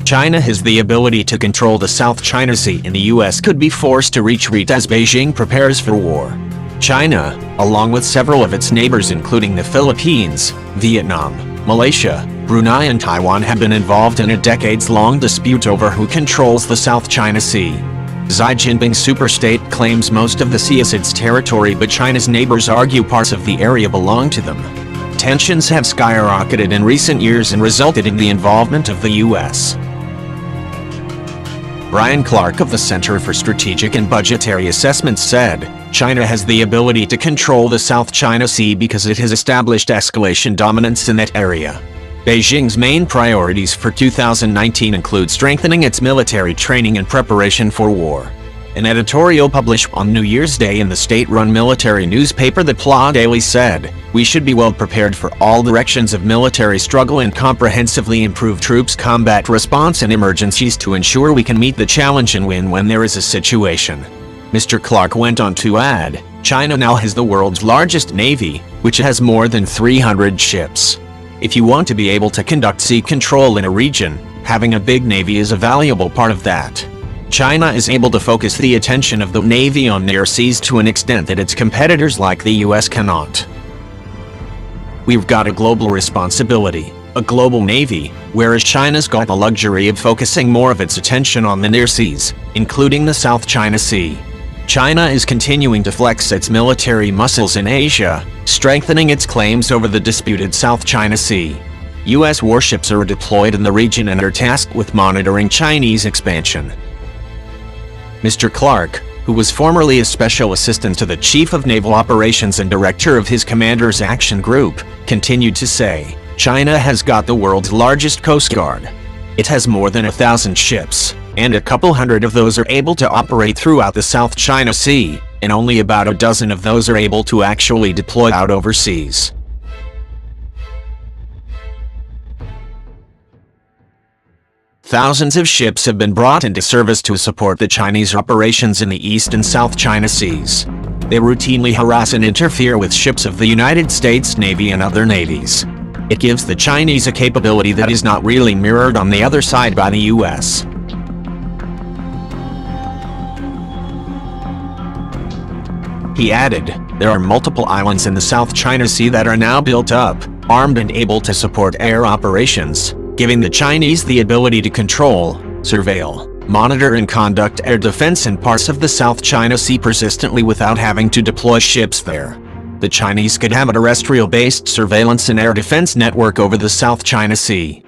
China has the ability to control the South China Sea, and the US could be forced to retreat as Beijing prepares for war. China, along with several of its neighbors including the Philippines, Vietnam, Malaysia, Brunei and Taiwan, have been involved in a decades-long dispute over who controls the South China Sea. Xi Jinping's superstate claims most of the sea as its territory, but China's neighbors argue parts of the area belong to them. Tensions have skyrocketed in recent years and resulted in the involvement of the US. Brian Clark of the Center for Strategic and Budgetary Assessment said, China has the ability to control the South China Sea because it has established escalation dominance in that area. Beijing's main priorities for 2019 include strengthening its military training and preparation for war. An editorial published on New Year's Day in the state-run military newspaper The Pla Daily said, "We should be well prepared for all directions of military struggle and comprehensively improve troops' combat response and emergencies to ensure we can meet the challenge and win when there is a situation." Mr. Clark went on to add, China now has the world's largest navy, which has more than 300 ships. If you want to be able to conduct sea control in a region, having a big navy is a valuable part of that. China is able to focus the attention of the Navy on near seas to an extent that its competitors like the US cannot. We've got a global responsibility, a global Navy, whereas China's got the luxury of focusing more of its attention on the near seas, including the South China Sea. China is continuing to flex its military muscles in Asia, strengthening its claims over the disputed South China Sea. US warships are deployed in the region and are tasked with monitoring Chinese expansion. Mr. Clark, who was formerly a special assistant to the Chief of Naval Operations and director of his Commander's Action Group, continued to say, China has got the world's largest Coast Guard. It has more than 1,000 ships, and a couple hundred of those are able to operate throughout the South China Sea, and only about a dozen of those are able to actually deploy out overseas. Thousands of ships have been brought into service to support the Chinese operations in the East and South China Seas. They routinely harass and interfere with ships of the United States Navy and other navies. It gives the Chinese a capability that is not really mirrored on the other side by the US. He added, there are multiple islands in the South China Sea that are now built up, armed and able to support air operations, giving the Chinese the ability to control, surveil, monitor and conduct air defense in parts of the South China Sea persistently without having to deploy ships there. The Chinese could have a terrestrial-based surveillance and air defense network over the South China Sea.